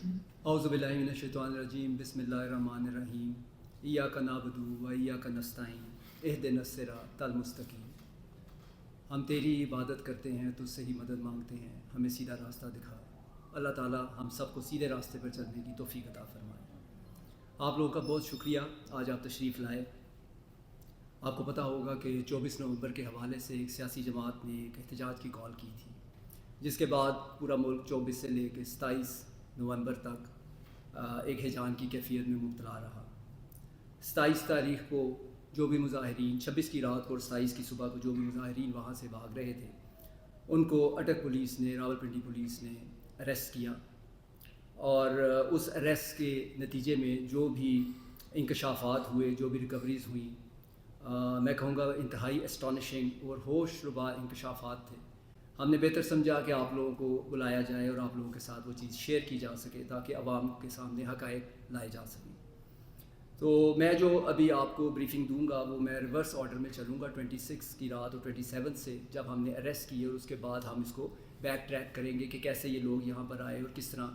اعوذ باللہ من الشیطان الرجیم بسم اللہ الرحمن الرحیم ایاک نعبد و ایاک نستعین اہدنا الصراط المستقیم۔ ہم تیری عبادت کرتے ہیں، تجھ سے ہی مدد مانگتے ہیں، ہمیں سیدھا راستہ دکھا۔ اللہ تعالیٰ ہم سب کو سیدھے راستے پر چلنے کی توفیق عطا فرمائے۔ آپ لوگوں کا بہت شکریہ، آج آپ تشریف لائے۔ آپ کو پتہ ہوگا کہ 24 نومبر کے حوالے سے ایک سیاسی جماعت نے ایک احتجاج کی کال کی تھی، جس کے بعد پورا ملک 24 سے لے کے 27 نومبر تک ایک ہیجان کی کیفیت میں مبتلا رہا۔ 27 تاریخ کو جو بھی مظاہرین، 26 کی رات کو اور 27 کی صبح کو جو بھی مظاہرین وہاں سے بھاگ رہے تھے، ان کو اٹک پولیس نے، راولپنڈی پولیس نے اریسٹ کیا، اور اس اریسٹ کے نتیجے میں جو بھی انکشافات ہوئے، جو بھی ریکوریز ہوئیں، میں کہوں گا انتہائی اسٹانشنگ اور ہوش ربا انکشافات تھے۔ ہم نے بہتر سمجھا کہ آپ لوگوں کو بلایا جائے اور آپ لوگوں کے ساتھ وہ چیز شیئر کی جا سکے تاکہ عوام کے سامنے حقائق لائے جا سکیں۔ تو میں جو ابھی آپ کو بریفنگ دوں گا وہ میں ریورس آرڈر میں چلوں گا، 26 کی رات اور 27 سے جب ہم نے اریسٹ کیے، اور اس کے بعد ہم اس کو بیک ٹریک کریں گے کہ کیسے یہ لوگ یہاں پر آئے اور کس طرح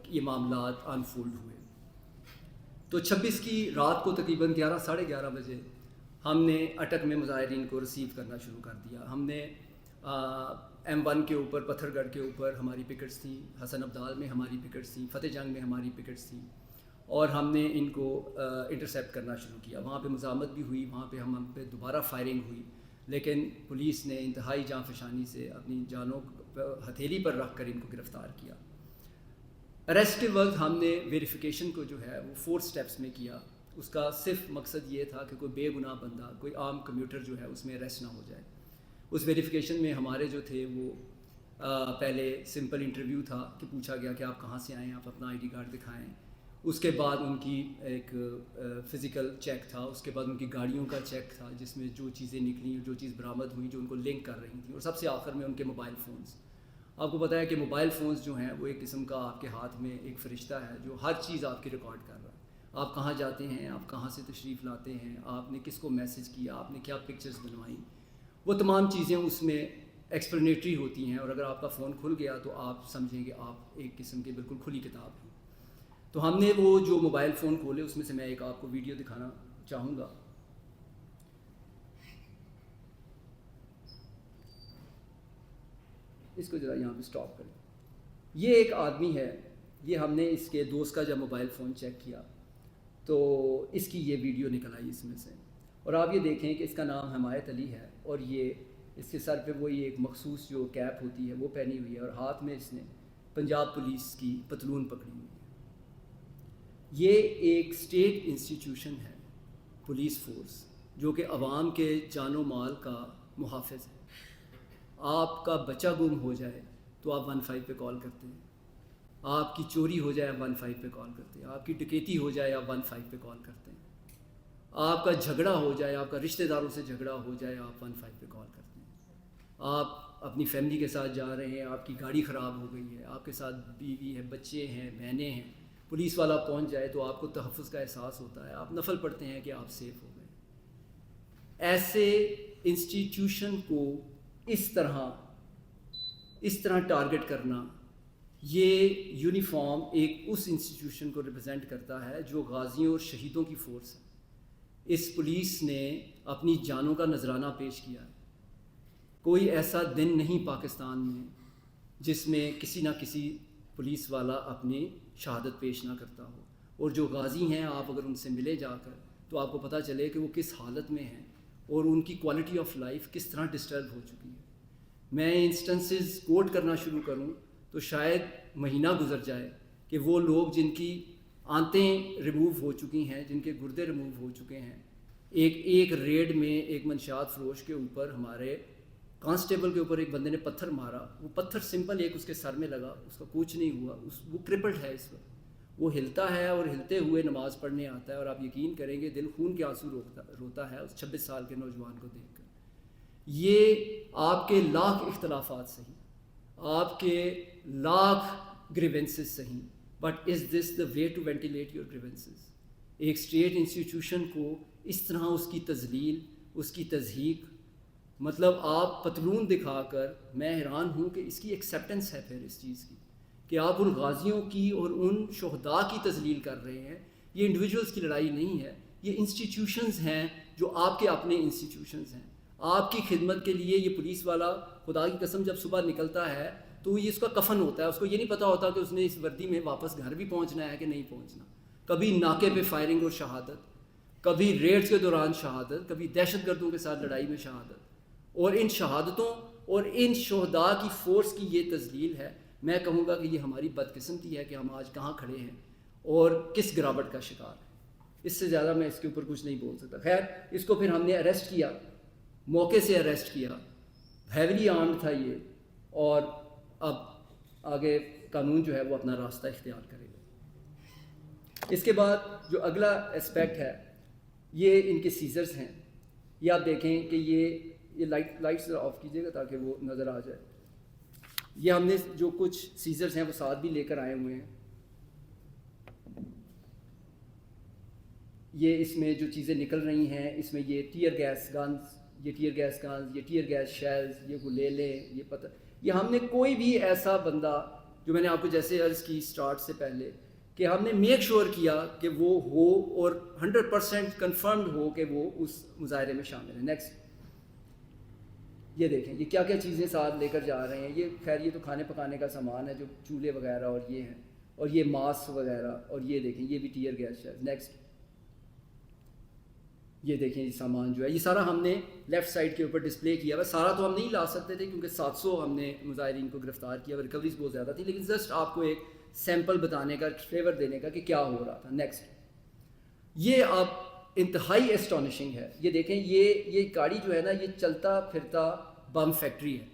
یہ معاملات انفولڈ ہوئے۔ تو 26 کی رات کو تقریباً 11 ساڑھے 11 بجے ہم نے اٹک میں مظاہرین کو ریسیو کرنا شروع کر دیا۔ ہم نے M1 کے اوپر، پتھر گڑھ کے اوپر ہماری پکٹس تھیں، حسن ابدال میں ہماری پکٹس تھیں، فتح جنگ میں ہماری پکٹس تھیں، اور ہم نے ان کو انٹرسیپٹ کرنا شروع کیا۔ وہاں پہ مزاحمت بھی ہوئی، وہاں پہ ہم پہ دوبارہ فائرنگ ہوئی، لیکن پولیس نے انتہائی جاں فشانی سے اپنی جانوں ہتھیلی پر رکھ کر ان کو گرفتار کیا۔ اریسٹ کے وقت ہم نے ویریفیکیشن کو جو ہے وہ 4 سٹیپس میں کیا۔ اس کا صرف مقصد یہ تھا کہ کوئی بے گناہ بندہ، کوئی عام کمیوٹر جو ہے اس میں اریسٹ نہ ہو جائے۔ اس ویریفیکیشن میں ہمارے جو تھے وہ پہلے سمپل انٹرویو تھا کہ پوچھا گیا کہ آپ کہاں سے آئیں، آپ اپنا ID کارڈ دکھائیں۔ اس کے بعد ان کی ایک فزیکل چیک تھا، اس کے بعد ان کی گاڑیوں کا چیک تھا جس میں جو چیزیں نکلیں، جو چیز برآمد ہوئیں جو ان کو لنک کر رہی تھیں، اور سب سے آخر میں ان کے موبائل فونز۔ آپ کو پتہ ہے کہ موبائل فونز جو ہیں وہ ایک قسم کا آپ کے ہاتھ میں ایک فرشتہ ہے جو ہر چیز آپ کی ریکارڈ کر رہا ہے۔ آپ کہاں جاتے ہیں، آپ کہاں سے تشریف لاتے ہیں، آپ نے کس کو میسج کیا، آپ نے کیا پکچرز بنوائیں، وہ تمام چیزیں اس میں ایکسپلینیٹری ہوتی ہیں، اور اگر آپ کا فون کھل گیا تو آپ سمجھیں کہ آپ ایک قسم کی بالکل کھلی کتاب ہیں۔ تو ہم نے وہ جو موبائل فون کھولے، اس میں سے میں ایک آپ کو ویڈیو دکھانا چاہوں گا۔ اس کو ذرا یہاں پہ سٹاپ کریں۔ یہ ایک آدمی ہے، یہ ہم نے اس کے دوست کا جب موبائل فون چیک کیا تو اس کی یہ ویڈیو نکل آئی اس میں سے، اور آپ یہ دیکھیں کہ اس کا نام حمایت علی ہے، اور یہ اس کے سر پہ وہی ایک مخصوص جو کیپ ہوتی ہے وہ پہنی ہوئی ہے، اور ہاتھ میں اس نے پنجاب پولیس کی پتلون پکڑی ہوئی ہے۔ یہ ایک اسٹیٹ انسٹیٹیوشن ہے، پولیس فورس، جو کہ عوام کے جان و مال کا محافظ ہے۔ آپ کا بچہ گم ہو جائے تو آپ 15 پہ کال کرتے ہیں، آپ کی چوری ہو جائے آپ 15 پہ کال کرتے ہیں، آپ کی ڈکیتی ہو جائے آپ 15 پہ کال کرتے ہیں، آپ کا جھگڑا ہو جائے، آپ کا رشتہ داروں سے جھگڑا ہو جائے آپ 15 پہ کال کرتے ہیں۔ آپ اپنی فیملی کے ساتھ جا رہے ہیں، آپ کی گاڑی خراب ہو گئی ہے، آپ کے ساتھ بیوی ہے، بچے ہیں، بہنیں ہیں، پولیس والا پہنچ جائے تو آپ کو تحفظ کا احساس ہوتا ہے، آپ نفل پڑھتے ہیں کہ آپ سیف ہو گئے۔ ایسے انسٹیٹیوشن کو اس طرح ٹارگٹ کرنا، یہ یونیفارم ایک اس انسٹیٹیوشن کو ریپرزینٹ کرتا ہے جو غازیوں اور شہیدوں کی فورس ہے۔ اس پولیس نے اپنی جانوں کا نذرانہ پیش کیا ہے۔ کوئی ایسا دن نہیں پاکستان میں جس میں کسی نہ کسی پولیس والا اپنی شہادت پیش نہ کرتا ہو، اور جو غازی ہیں آپ اگر ان سے ملے جا کر تو آپ کو پتہ چلے کہ وہ کس حالت میں ہیں اور ان کی کوالٹی آف لائف کس طرح ڈسٹرب ہو چکی ہے۔ میں انسٹنسز کوٹ کرنا شروع کروں تو شاید مہینہ گزر جائے کہ وہ لوگ جن کی آنتیں ریموو ہو چکی ہیں، جن کے گردے ریموو ہو چکے ہیں، ایک ریڈ میں ایک منشیات فروش کے اوپر، ہمارے کانسٹیبل کے اوپر ایک بندے نے پتھر مارا، وہ پتھر سمپل ایک اس کے سر میں لگا، اس کا کچھ نہیں ہوا، وہ کرپلڈ ہے اس وقت، وہ ہلتا ہے اور ہلتے ہوئے نماز پڑھنے آتا ہے، اور آپ یقین کریں گے دل خون کے آنسو روتا ہے اس 26 سال کے نوجوان کو دیکھ کر۔ یہ آپ کے لاکھ اختلافات صحیح، آپ کے لاکھ گریونسز صحیح، but is this the way to ventilate your grievances? ایک اسٹیٹ انسٹیٹیوشن کو اس طرح اس کی تذلیل، اس کی تضحیک، مطلب آپ پتلون دکھا کر، میں حیران ہوں کہ اس کی ایکسیپٹنس ہے پھر اس چیز کی کہ آپ ان غازیوں کی اور ان شہداء کی تذلیل کر رہے ہیں. یہ انڈیویجولس کی لڑائی نہیں ہے, یہ انسٹیٹیوشنز ہیں جو آپ کے اپنے انسٹیٹیوشنز ہیں. آپ کی خدمت کے لیے یہ پولیس والا خدا کی قسم جب صبح نکلتا ہے تو یہ اس کا کفن ہوتا ہے, اس کو یہ نہیں پتہ ہوتا کہ اس نے اس وردی میں واپس گھر بھی پہنچنا ہے کہ نہیں پہنچنا. کبھی ناکے پہ فائرنگ اور شہادت, کبھی ریڈز کے دوران شہادت, کبھی دہشت گردوں کے ساتھ لڑائی میں شہادت. اور ان شہادتوں اور ان شہداء کی فورس کی یہ تذلیل ہے. میں کہوں گا کہ یہ ہماری بدقسمتی ہے کہ ہم آج کہاں کھڑے ہیں اور کس گراوٹ کا شکار ہیں. اس سے زیادہ میں اس کے اوپر کچھ نہیں بول سکتا. خیر, اس کو پھر ہم نے اریسٹ کیا, موقع سے اریسٹ کیا, ہیویلی آرمڈ تھا یہ, اور اب آگے قانون جو ہے وہ اپنا راستہ اختیار کرے گا. اس کے بعد جو اگلا اسپیکٹ ہے یہ ان کے سیزرز ہیں. یہ آپ دیکھیں کہ یہ لائٹس آف کیجیے گا تاکہ وہ نظر آ جائے. یہ ہم نے جو کچھ سیزرز ہیں وہ ساتھ بھی لے کر آئے ہوئے ہیں. یہ اس میں جو چیزیں نکل رہی ہیں اس میں یہ ٹیئر گیس گنز, یہ ٹیئر گیس شیلز, یہ گلیلے, یہ پتہ, یہ ہم نے کوئی بھی ایسا بندہ جو میں نے آپ کو جیسے عرض کی اسٹارٹ سے پہلے کہ ہم نے میک شور کیا کہ وہ ہو اور 100% کنفرمڈ ہو کہ وہ اس مظاہرے میں شامل ہے. نیکسٹ, یہ دیکھیں یہ کیا کیا چیزیں ساتھ لے کر جا رہے ہیں. یہ خیر یہ تو کھانے پکانے کا سامان ہے جو چولہے وغیرہ اور یہ ہیں, اور یہ ماسک وغیرہ, اور یہ دیکھیں یہ بھی ٹیئر گیس شیلز. نیکسٹ, یہ دیکھیں یہ سامان جو ہے یہ سارا ہم نے لیفٹ سائڈ کے اوپر ڈسپلے کیا ہوا. سارا تو ہم نہیں لا سکتے تھے کیونکہ 700 ہم نے مظاہرین کو گرفتار کیا, ریکوریز بہت زیادہ تھی, لیکن جسٹ آپ کو ایک سیمپل بتانے کا, فلیور دینے کا کہ کیا ہو رہا تھا. نیکسٹ, یہ آپ انتہائی اسٹانشنگ ہے. یہ دیکھیں یہ گاڑی جو ہے نا یہ چلتا پھرتا بم فیکٹری ہے.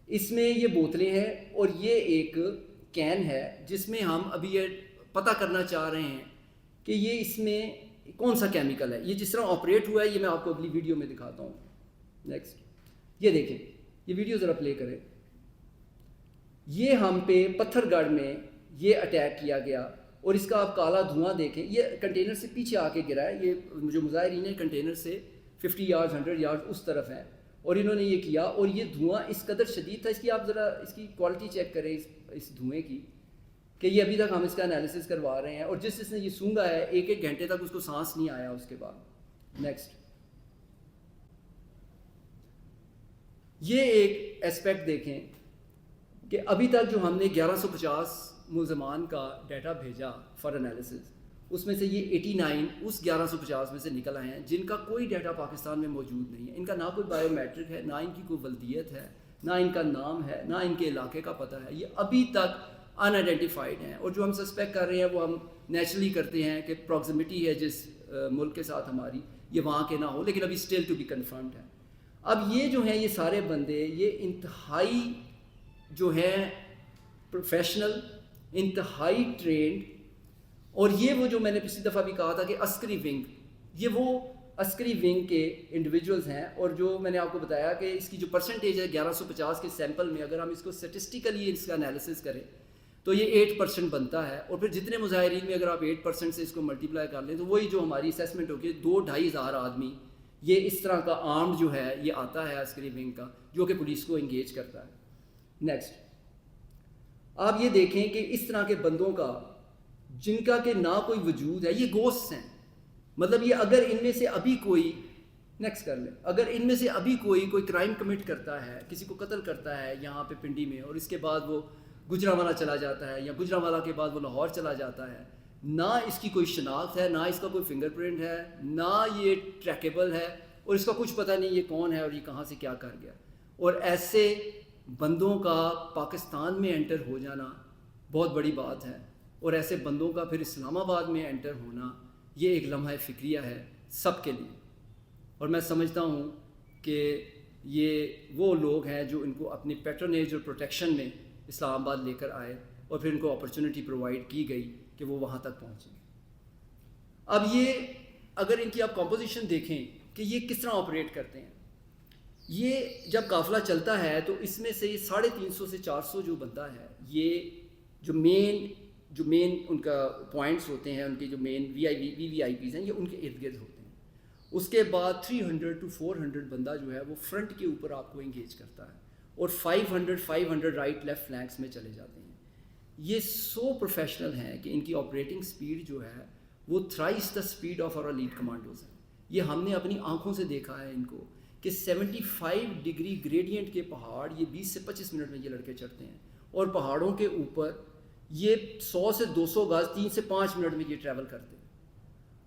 اس میں یہ بوتلیں ہیں اور یہ ایک کین ہے جس میں ہم ابھی یہ پتہ کرنا چاہ رہے ہیں کہ یہ اس میں کون سا کیمیکل ہے. یہ جس طرح آپریٹ ہوا ہے یہ میں آپ کو اگلی ویڈیو میں دکھاتا ہوں. نیکسٹ, یہ دیکھیں یہ ویڈیو ذرا پلے کریں. یہ ہم پہ پتھر گڑھ میں یہ اٹیک کیا گیا اور اس کا آپ کالا دھواں دیکھیں. یہ کنٹینر سے پیچھے آ کے گرا ہے. یہ جو مظاہرین ہیں کنٹینر سے 50 یارڈ 100 یارڈ اس طرف ہیں اور انہوں نے یہ کیا, اور یہ دھواں اس قدر شدید تھا. اس کی آپ ذرا اس کی کوالٹی چیک کریں اس دھوئیں کی کہ یہ ابھی تک ہم اس کا انالیسس کروا رہے ہیں, اور جس نے یہ سونگا ہے 1 گھنٹے تک اس کو سانس نہیں آیا اس کے بعد. نیکسٹ, یہ ایک اسپیکٹ دیکھیں کہ ابھی تک جو ہم نے 1150 ملزمان کا ڈیٹا بھیجا فار انالیسس, اس میں سے یہ 89 اس 1150 میں سے نکل آئے ہیں جن کا کوئی ڈیٹا پاکستان میں موجود نہیں ہے. ان کا نہ کوئی بایو میٹرک ہے, نہ ان کی کوئی ولدیت ہے, نہ ان کا نام ہے, نہ ان کے علاقے کا پتہ ہے. یہ ابھی تک ان آئیڈینٹیفائڈ ہیں, اور جو ہم سسپیکٹ کر رہے ہیں وہ ہم نیچرلی کرتے ہیں کہ پراکسیمٹی ہے جس ملک کے ساتھ ہماری, یہ وہاں کے نہ ہو, لیکن ابھی اسٹل ٹو بی کنفرمڈ ہے. اب یہ جو ہیں یہ سارے بندے یہ انتہائی جو ہیں پروفیشنل, انتہائی ٹرینڈ, اور یہ وہ جو میں نے پچھلی دفعہ بھی کہا تھا کہ عسکری ونگ, یہ وہ عسکری ونگ کے انڈیویجولز ہیں. اور جو میں نے آپ کو بتایا کہ اس کی جو پرسنٹیج ہے 1150 کے سیمپل میں, اگر ہم اس کو سٹیسٹیکلی اس کا انالیسس کریں تو یہ 8% بنتا ہے. اور پھر جتنے مظاہرین میں اگر آپ 8% سے اس کو ملٹیپلائی کر لیں تو وہی جو ہماری اسیسمنٹ ہوگی 2-2.5 ہزار آدمی یہ اس طرح کا آرم جو ہے یہ آتا ہے عسکری ونگ کا, جو کہ پولیس کو انگیج کرتا ہے. نیکسٹ, آپ یہ دیکھیں کہ اس طرح کے بندوں کا جن کا کہ نہ کوئی وجود ہے, یہ گوسٹس ہیں. مطلب یہ اگر ان میں سے ابھی کوئی, نیکسٹ کر لیں, اگر ان میں سے ابھی کوئی کرائم کمٹ کرتا ہے, کسی کو قتل کرتا ہے یہاں پہ پنڈی میں, اور اس کے بعد وہ گجرانوالہ چلا جاتا ہے, یا گجرانوالہ کے بعد وہ لاہور چلا جاتا ہے, نہ اس کی کوئی شناخت ہے, نہ اس کا کوئی فنگر پرنٹ ہے, نہ یہ ٹریکیبل ہے, اور اس کا کچھ پتہ نہیں یہ کون ہے اور یہ کہاں سے کیا کر گیا. اور ایسے بندوں کا پاکستان میں انٹر ہو جانا بہت بڑی بات ہے, اور ایسے بندوں کا پھر اسلام آباد میں انٹر ہونا یہ ایک لمحہ فکریہ ہے سب کے لیے. اور میں سمجھتا ہوں کہ یہ وہ لوگ ہیں جو ان کو اپنی پیٹرنیج اور پروٹیکشن میں اسلام آباد لے کر آئے, اور پھر ان کو اپرچونٹی پرووائڈ کی گئی کہ وہ وہاں تک پہنچیں. اب یہ اگر ان کی آپ کمپوزیشن دیکھیں کہ یہ کس طرح آپریٹ کرتے ہیں, یہ جب قافلہ چلتا ہے تو اس میں سے 350 سے 400 جو بندہ ہے, یہ جو مین ان کا پوائنٹس ہوتے ہیں, ان کے جو مین وی آئی پیز ہیں, یہ ان کے ارد گرد ہوتے ہیں. اس کے بعد 300 to 400 بندہ جو ہے وہ فرنٹ کے اوپر آپ کو انگیج کرتا ہے, اور 500 رائٹ لیفٹ فلینکس میں چلے جاتے ہیں. یہ سو پروفیشنل ہیں کہ ان کی آپریٹنگ سپیڈ جو ہے وہ thrice the speed of our lead commandos ہے. یہ ہم نے اپنی آنکھوں سے دیکھا ہے ان کو کہ 75 ڈگری گریڈینٹ کے پہاڑ یہ 20 سے 25 منٹ میں یہ لڑکے چڑھتے ہیں, اور پہاڑوں کے اوپر یہ 100 سے 200 گز 3 سے 5 منٹ میں یہ ٹریول کرتے ہیں.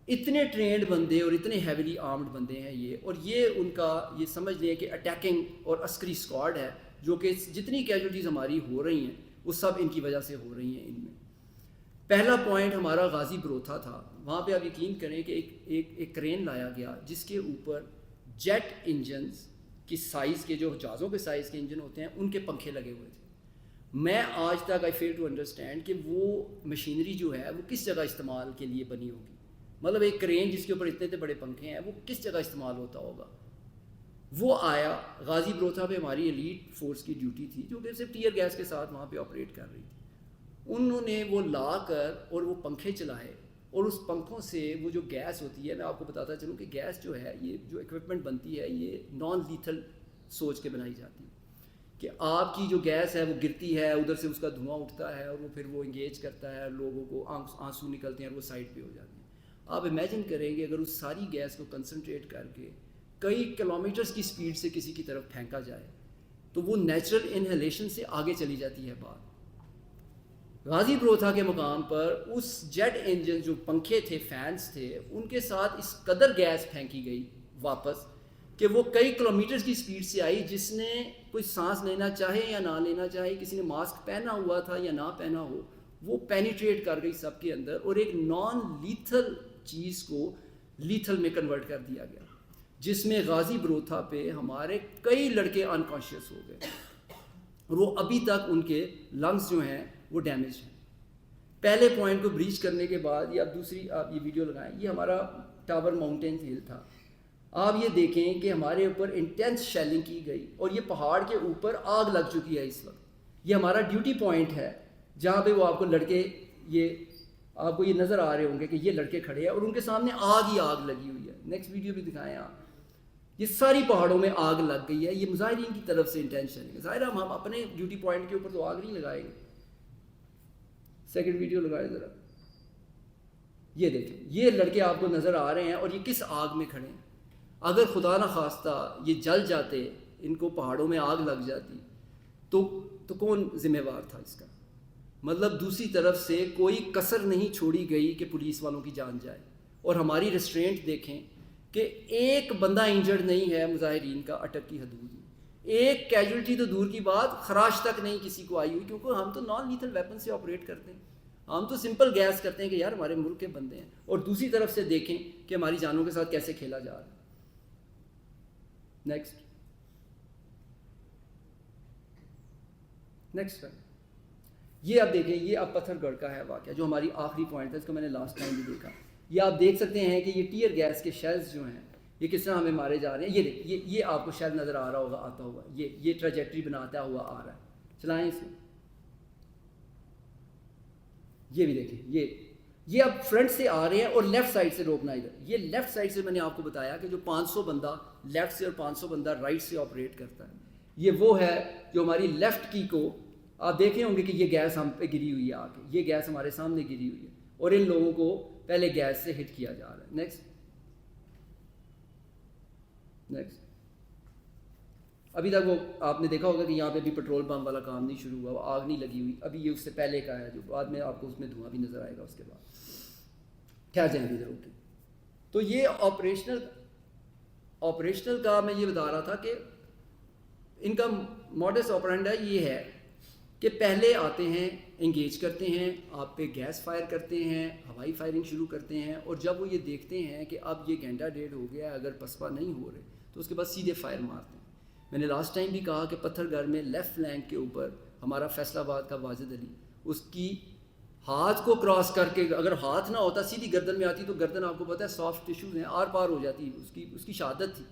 اتنے ٹرینڈ بندے اور اتنے ہیویلی آرمڈ بندے ہیں یہ, اور یہ ان کا یہ سمجھ لیں کہ اٹیکنگ اور عسکری اسکواڈ ہے, جو کہ جتنی کیجولٹیز ہماری ہو رہی ہیں وہ سب ان کی وجہ سے ہو رہی ہیں. ان میں پہلا پوائنٹ ہمارا غازی بروتھا تھا. وہاں پہ آپ یقین کریں کہ ایک کرین لایا گیا جس کے اوپر جیٹ انجنز کی سائز کے, جو جہازوں کے سائز کے انجن ہوتے ہیں, ان کے پنکھے لگے ہوئے تھے. میں آج تک آئی فیل ٹو انڈرسٹینڈ کہ وہ مشینری جو ہے وہ کس جگہ استعمال کے لیے بنی ہوگی. مطلب ایک کرین جس کے اوپر اتنے بڑے پنکھے ہیں وہ کس جگہ استعمال ہوتا ہوگا. وہ آیا غازی بروتھا پہ, ہماری ایلیٹ فورس کی ڈیوٹی تھی جو کہ صرف ٹیئر گیس کے ساتھ وہاں پہ آپریٹ کر رہی تھی. انہوں نے وہ لا کر اور وہ پنکھے چلائے, اور اس پنکھوں سے وہ جو گیس ہوتی ہے, میں آپ کو بتاتا چلوں کہ گیس جو ہے یہ جو اکوپمنٹ بنتی ہے یہ نان لیتھل سوچ کے بنائی جاتی ہے کہ آپ کی جو گیس ہے وہ گرتی ہے, ادھر سے اس کا دھواں اٹھتا ہے اور وہ پھر وہ انگیج کرتا ہے, لوگوں کو آنسو نکلتے ہیں اور وہ سائڈ پہ ہو جاتے ہیں. آپ امیجن کریں کہ اگر اس ساری گیس کو کنسنٹریٹ کر کے کئی کلومیٹرز کی سپیڈ سے کسی کی طرف پھینکا جائے تو وہ نیچرل انہیلیشن سے آگے چلی جاتی ہے بات. غازی بروتھا کے مقام پر اس جیٹ انجن جو پنکھے تھے, فینس تھے, ان کے ساتھ اس قدر گیس پھینکی گئی واپس کہ وہ کئی کلومیٹرز کی سپیڈ سے آئی, جس نے کوئی سانس لینا چاہے یا نہ لینا چاہے, کسی نے ماسک پہنا ہوا تھا یا نہ پہنا ہو, وہ پینیٹریٹ کر گئی سب کے اندر, اور ایک نان لیتھل چیز کو لیتھل میں کنورٹ کر دیا گیا, جس میں غازی بروتھا پہ ہمارے کئی لڑکے انکانشیس ہو گئے, اور وہ ابھی تک ان کے لنگس جو ہیں وہ ڈیمیج ہیں. پہلے پوائنٹ کو بریچ کرنے کے بعد یہ اب دوسری آپ یہ ویڈیو لگائیں, یہ ہمارا ٹاور ماؤنٹین ہل تھا. آپ یہ دیکھیں کہ ہمارے اوپر انٹینس شیلنگ کی گئی, اور یہ پہاڑ کے اوپر آگ لگ چکی ہے اس وقت. یہ ہمارا ڈیوٹی پوائنٹ ہے جہاں پہ وہ آپ کو لڑکے, یہ آپ کو یہ نظر آ رہے ہوں گے کہ یہ لڑکے کھڑے ہیں اور ان کے سامنے آگ ہی آگ لگی ہوئی ہے. نیکسٹ ویڈیو بھی دکھائیں آپ. یہ ساری پہاڑوں میں آگ لگ گئی ہے, یہ مظاہرین کی طرف سے انٹینشن ہے. ظاہر ہم اپنے ڈیوٹی پوائنٹ کے اوپر تو آگ نہیں لگائیں گے. سیکنڈ ویڈیو لگائیں ذرا. یہ دیکھیں, یہ لڑکے آپ کو نظر آ رہے ہیں اور یہ کس آگ میں کھڑے ہیں. اگر خدا نہ خواستہ یہ جل جاتے, ان کو پہاڑوں میں آگ لگ جاتی, تو کون ذمہ وار تھا اس کا. مطلب دوسری طرف سے کوئی کسر نہیں چھوڑی گئی کہ پولیس والوں کی جان جائے. اور ہماری ریسٹرینٹ دیکھیں کہ ایک بندہ انجرڈ نہیں ہے مظاہرین کا اٹک کی حدود میں. ایک کیجولٹی تو دور کی بات, خراش تک نہیں کسی کو آئی ہوئی, کیونکہ ہم تو نان لیتھل ویپن سے آپریٹ کرتے ہیں. ہم تو سمپل گیس کرتے ہیں کہ یار ہمارے ملک کے بندے ہیں, اور دوسری طرف سے دیکھیں کہ ہماری جانوں کے ساتھ کیسے کھیلا جا رہا ہے. نیکسٹ یہ آپ دیکھیں, یہ اب پتھر گڑھ کا ہے واقعہ جو ہماری آخری پوائنٹ تھا, اس کو میں نے لاسٹ ٹائم بھی دیکھا. یہ آپ دیکھ سکتے ہیں کہ یہ ٹیئر گیس کے شیلز جو ہیں یہ کس طرح ہمیں مارے جا رہے ہیں. یہ دیکھ, یہ آپ کو شیل نظر آ رہا ہوگا آتا ہوا, یہ ٹریجیکٹری بناتا ہوا آ رہا ہے. چلائیں اس میں. یہ بھی دیکھیں, یہ اب فرنٹ سے آ رہے ہیں اور لیفٹ سائڈ سے روکنا ادھر. یہ لیفٹ سائڈ سے میں نے آپ کو بتایا کہ جو 500 بندہ لیفٹ سے اور 500 بندہ رائٹ سے آپریٹ کرتا ہے. یہ وہ ہے جو ہماری لیفٹ کی کو آپ دیکھے ہوں گے کہ یہ گیس ہم پہ گری ہوئی ہے آ کے, یہ گیس ہمارے سامنے گری ہوئی ہے, اور ان لوگوں کو پہلے گیس سے ہٹ کیا جا رہا ہے. نیکسٹ. ابھی تک وہ آپ نے دیکھا ہوگا کہ یہاں پہ بھی پیٹرول پمپ والا کام نہیں شروع ہوا, وہ آگ نہیں لگی ہوئی. ابھی یہ اس سے پہلے کا ہے جو بعد میں آپ کو اس میں دھواں بھی نظر آئے گا اس کے بعد. کیا جائیں گے ضرور. تو یہ آپریشنل کا میں یہ بتا رہا تھا کہ ان کا موڈس آپرینڈا یہ ہے کہ پہلے آتے ہیں, انگیج کرتے ہیں, آپ پہ گیس فائر کرتے ہیں, ہوائی فائرنگ شروع کرتے ہیں, اور جب وہ یہ دیکھتے ہیں کہ اب یہ گھنٹہ ڈیڑھ ہو گیا ہے, اگر پسپا نہیں ہو رہے تو اس کے بعد سیدھے فائر مارتے ہیں. میں نے لاسٹ ٹائم بھی کہا کہ پتھر گڑھ میں لیفٹ فلینک کے اوپر ہمارا فیصل آباد کا واجد علی, اس کی ہاتھ کو کراس کر کے, اگر ہاتھ نہ ہوتا سیدھی گردن میں آتی تو گردن آپ کو پتہ ہے سافٹ ٹیشوز ہیں, آر پار ہو جاتی, اس کی شہادت تھی.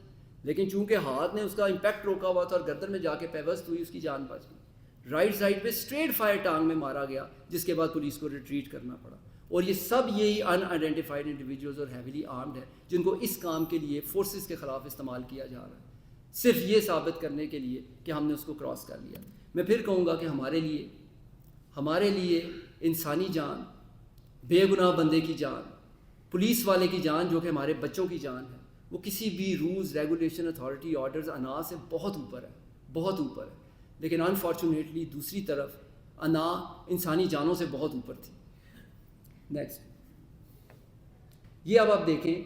لیکن چونکہ ہاتھ نے اس کا امپیکٹ روکا ہوا تھا اور گردن میں جا کے پیوست ہوئی, اس کی جان بچ گئی. رائٹ سائڈ پہ اسٹریٹ فائر ٹانگ میں مارا گیا, جس کے بعد پولیس کو ریٹریٹ کرنا پڑا. اور یہ سب یہی ان آئیڈینٹیفائڈ انڈیویجولز اور ہیویلی آرمڈ ہے جن کو اس کام کے لیے فورسز کے خلاف استعمال کیا جا رہا ہے, صرف یہ ثابت کرنے کے لیے کہ ہم نے اس کو کراس کر لیا. میں پھر کہوں گا کہ ہمارے لیے ہمارے لیے انسانی جان، بے گناہ بندے کی جان، پولیس والے کی جان جو کہ ہمارے بچوں کی جان ہے، وہ کسی بھی رولز، ریگولیشن، اتھارٹی، آرڈرز، انا سے بہت اوپر ہے، بہت اوپر ہے. لیکن انفارچونیٹلی دوسری طرف انا انسانی جانوں سے بہت اوپر تھی. نیکسٹ یہ اب آپ دیکھیں،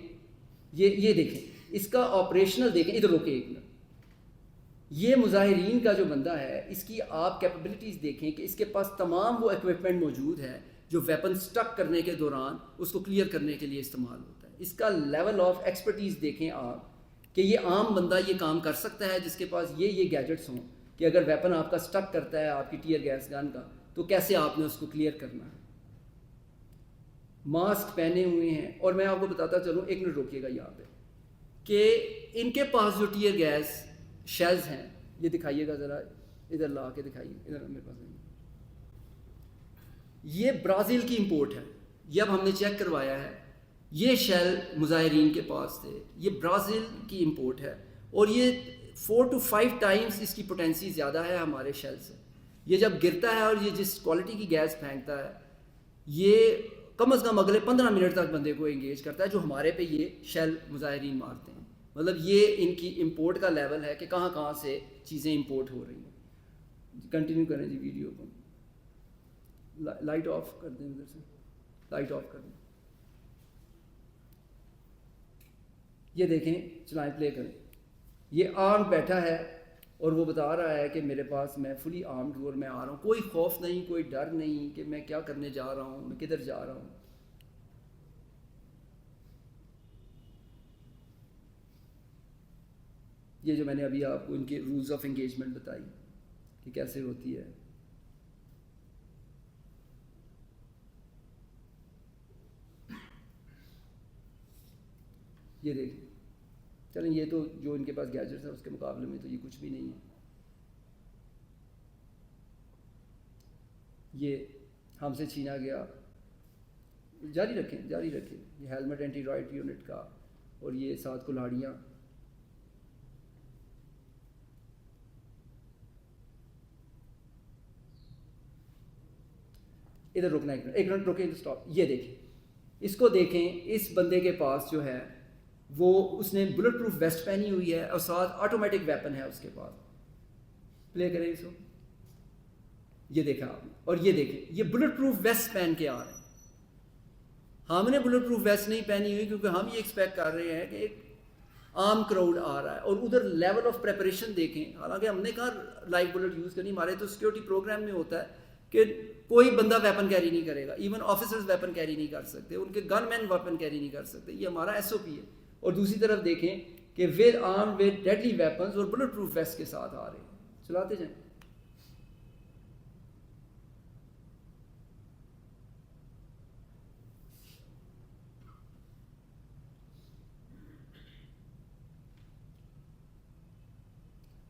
یہ دیکھیں اس کا آپریشنل دیکھیں. ادھر روکے ایک منٹ. یہ مظاہرین کا جو بندہ ہے اس کی آپ کیپبلٹیز دیکھیں کہ اس کے پاس تمام وہ ایکوپمنٹ موجود ہے جو ویپن سٹک کرنے کے دوران اس کو کلیئر کرنے کے لیے استعمال ہوتا ہے. اس کا لیول آف ایکسپرٹیز دیکھیں آپ کہ یہ عام بندہ یہ کام کر سکتا ہے جس کے پاس یہ گیجٹس ہوں کہ اگر ویپن آپ کا سٹک کرتا ہے آپ کی ٹیئر گیس گن کا تو کیسے آپ نے اس کو کلیئر کرنا ہے. ماسک پہنے ہوئے ہیں. اور میں آپ کو بتاتا چلوں، ایک منٹ روکیے گا یہاں پہ، کہ ان کے پاس جو ٹیئر گیس شیلز ہیں، یہ دکھائیے گا ذرا، ادھر لا کے دکھائیے، ادھر میرے پاس نہیں. یہ برازیل کی امپورٹ ہے. یہ اب ہم نے چیک کروایا ہے، یہ شیل مظاہرین کے پاس تھے، یہ برازیل کی امپورٹ ہے، اور یہ 4 to 5 ٹائمز اس کی پوٹینسی زیادہ ہے ہمارے شیل سے. یہ جب گرتا ہے اور یہ جس کوالٹی کی گیس پھینکتا ہے، یہ کم از کم اگلے 15 منٹ تک بندے کو انگیج کرتا ہے، جو ہمارے پہ یہ شیل مظاہرین مارتے ہیں. مطلب یہ ان کی امپورٹ کا لیول ہے کہ کہاں کہاں سے چیزیں امپورٹ ہو رہی ہیں. کنٹینیو کریں جی ویڈیو کو. لائٹ آف کر دیں، ادھر سے لائٹ آف کر دیں. یہ دیکھیں، چلائیں، پلے کریں. یہ آرم بیٹھا ہے اور وہ بتا رہا ہے کہ میرے پاس، میں فلی آرمڈ ہوں اور میں آ رہا ہوں، کوئی خوف نہیں، کوئی ڈر نہیں کہ میں کیا کرنے جا رہا ہوں، میں کدھر جا رہا ہوں. یہ جو میں نے ابھی آپ کو ان کے رولز آف انگیجمنٹ بتائی کہ کیسے ہوتی ہے. یہ دیکھیں، چلیں یہ تو جو ان کے پاس گیجٹس ہیں اس کے مقابلے میں تو یہ کچھ بھی نہیں ہے. یہ ہم سے چھینا گیا. جاری رکھیں، جاری رکھیں. یہ ہیلمٹ اینٹی رائٹ یونٹ کا، اور یہ 7 کلاڑیاں. ادھر رکنا ایک منٹ رکیں، اسٹاپ. یہ دیکھیں، اس کو دیکھیں. اس بندے کے پاس جو ہے وہ، اس نے بلٹ پروف ویسٹ پہنی ہوئی ہے اور ساتھ آٹومیٹک ویپن ہے اس کے پاس. پلے کریں اس کو. یہ دیکھا آپ نے، اور یہ دیکھیں یہ بلٹ پروف ویسٹ پہن کے آ رہے ہیں. ہم نے بلٹ پروف ویسٹ نہیں پہنی ہوئی کیونکہ ہم یہ ایکسپیکٹ کر رہے ہیں کہ ایک عام کراؤڈ آ رہا ہے. اور ادھر لیول آف پریپریشن دیکھیں. حالانکہ ہم نے کہا لائف بلٹ یوز کرنی، ہمارے تو سیکورٹی پروگرام میں ہوتا ہے کہ کوئی بندہ ویپن کیری نہیں کرے گا. ایون آفیسرز ویپن کیری نہیں کر سکتے، ان کے گن مین ویپن کیری نہیں کر سکتے. یہ ہمارا ایس او پی ہے. اور دوسری طرف دیکھیں کہ with arm with deadly weapons اور بلٹ پروف ویسٹ کے ساتھ آ رہے ہیں. چلاتے جائیں.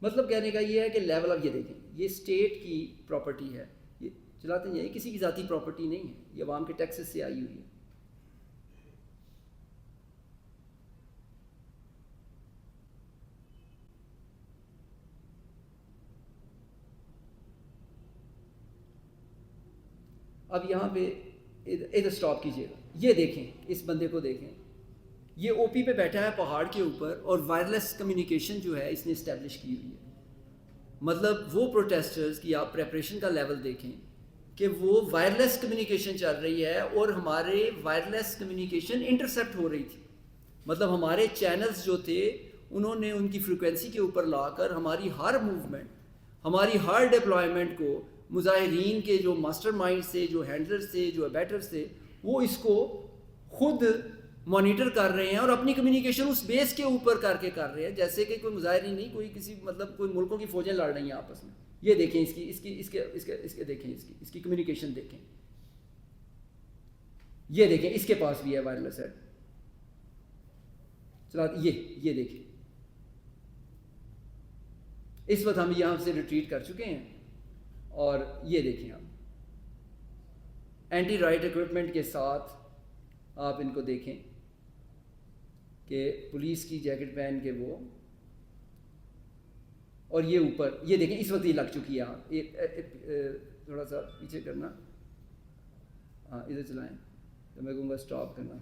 مطلب کہنے کا یہ ہے کہ لیول اب یہ دیکھیں، یہ اسٹیٹ کی پراپرٹی ہے. یہ چلاتے ہیں، یہ کسی کی ذاتی پراپرٹی نہیں ہے، یہ عوام کے ٹیکسز سے آئی ہوئی ہے. اب یہاں پہ ادھر اسٹاپ کیجیے گا. یہ دیکھیں، اس بندے کو دیکھیں. یہ او پی پہ بیٹھا ہے پہاڑ کے اوپر، اور وائرلیس کمیونیکیشن جو ہے اس نے اسٹیبلش کی ہوئی ہے. مطلب وہ پروٹیسٹرز کی آپ پریپریشن کا لیول دیکھیں کہ وہ وائرلیس کمیونیکیشن چل رہی ہے، اور ہمارے وائرلیس کمیونیکیشن انٹرسیپٹ ہو رہی تھی. مطلب ہمارے چینلز جو تھے انہوں نے ان کی فریکوینسی کے اوپر لا کر ہماری ہر موومنٹ، ہماری ہر ڈپلائمنٹ کو مظاہرین کے جو ماسٹر مائنڈ تھے، جو ہینڈلرز تھے، جو ابیٹرز تھے، وہ اس کو خود مانیٹر کر رہے ہیں اور اپنی کمیونیکیشن اس بیس کے اوپر کر رہے ہیں، جیسے کہ کوئی مظاہرین نہیں، کوئی کسی مطلب کوئی ملکوں کی فوجیں لڑ رہی ہیں آپس میں. یہ دیکھیں اس کے دیکھیں اس کی کمیونیکیشن دیکھیں. یہ دیکھیں اس کے پاس بھی ہے وائرلیس ہے. چلا یہ دیکھیں. اس وقت ہم یہاں سے ریٹریٹ کر چکے ہیں، اور یہ دیکھیں آپ اینٹی رائٹ اکوپمنٹ کے ساتھ آپ ان کو دیکھیں کہ پولیس کی جیکٹ پہن کے وہ، اور یہ اوپر یہ دیکھیں اس وقت یہ لگ چکی ہے. تھوڑا سا پیچھے کرنا, ہاں ادھر چلائیں, تو میں کہوں گا اسٹاپ کرنا,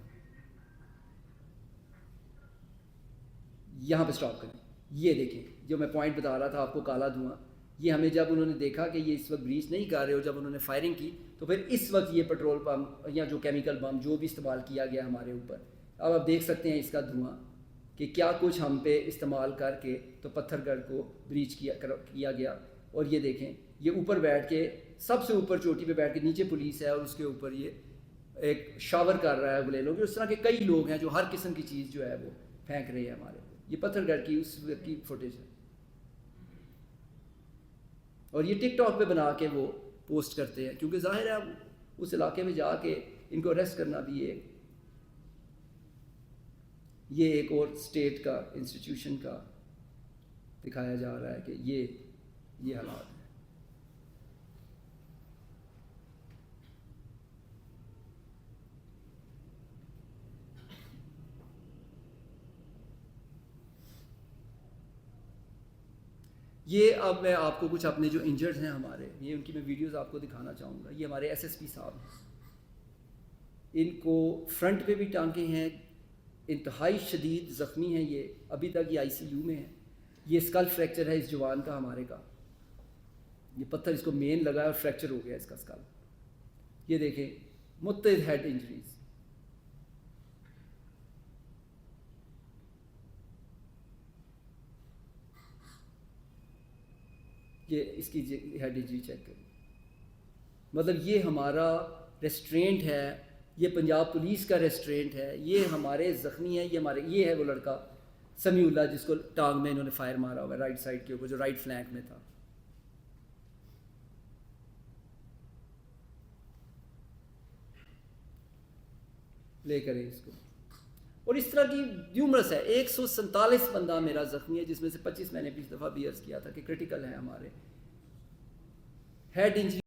یہاں پہ اسٹاپ کریں. یہ دیکھیں جو میں پوائنٹ بتا رہا تھا آپ کو, کالا دھواں, یہ ہمیں جب انہوں نے دیکھا کہ یہ اس وقت بریچ نہیں کر رہے, اور جب انہوں نے فائرنگ کی تو پھر اس وقت یہ پیٹرول پمپ یا جو کیمیکل بم جو بھی استعمال کیا گیا ہمارے اوپر, اب آپ دیکھ سکتے ہیں اس کا دھواں کہ کیا کچھ ہم پہ استعمال کر کے تو پتھر گڑھ کو بریچ کیا گیا. اور یہ دیکھیں یہ اوپر بیٹھ کے, سب سے اوپر چوٹی پہ بیٹھ کے, نیچے پولیس ہے اور اس کے اوپر یہ ایک شاور کر رہا ہے گلیلوں کی. اس طرح کے کئی لوگ ہیں جو ہر قسم کی چیز جو ہے وہ پھینک رہے ہیں ہمارے. یہ پتھر گڑھ کی اس وقت کی فوٹیج ہے, اور یہ ٹک ٹاک پہ بنا کے وہ پوسٹ کرتے ہیں, کیونکہ ظاہر ہے اس علاقے میں جا کے ان کو اریسٹ کرنا بھی یہ ایک اور اسٹیٹ کا انسٹیٹیوشن کا دکھایا جا رہا ہے کہ یہ حالات ہیں. یہ اب میں آپ کو کچھ اپنے جو انجرڈ ہیں ہمارے, یہ ان کی میں ویڈیوز آپ کو دکھانا چاہوں گا. یہ ہمارے ایس ایس پی صاحب ہیں, ان کو فرنٹ پہ بھی ٹانکے ہیں, انتہائی شدید زخمی ہیں, یہ ابھی تک یہ ICU میں ہیں. یہ اسکل فریکچر ہے اس جوان کا ہمارے کا, یہ پتھر اس کو مین لگا ہے اور فریکچر ہو گیا اس کا اسکل. یہ دیکھیں متعدد ہیڈ انجریز. یہ اس کی ہیڈ انجری چیک کریں. مطلب یہ ہمارا ریسٹورینٹ ہے, یہ پنجاب پولیس کا ریسٹورینٹ ہے, یہ ہمارے زخمی ہیں. یہ ہے وہ لڑکا سمیع اللہ جس کو ٹانگ میں انہوں نے فائر مارا ہوا ہے رائٹ سائڈ کے اوپر, جو رائٹ فلینک میں تھا. لے کریں اس کو. اور اس طرح کی نیومرس ہے, 147 بندہ میرا زخمی ہے, جس میں سے 25 میں نے پچھلی دفعہ بھی عرض کیا تھا کہ کرٹیکل ہیں ہمارے. Head injury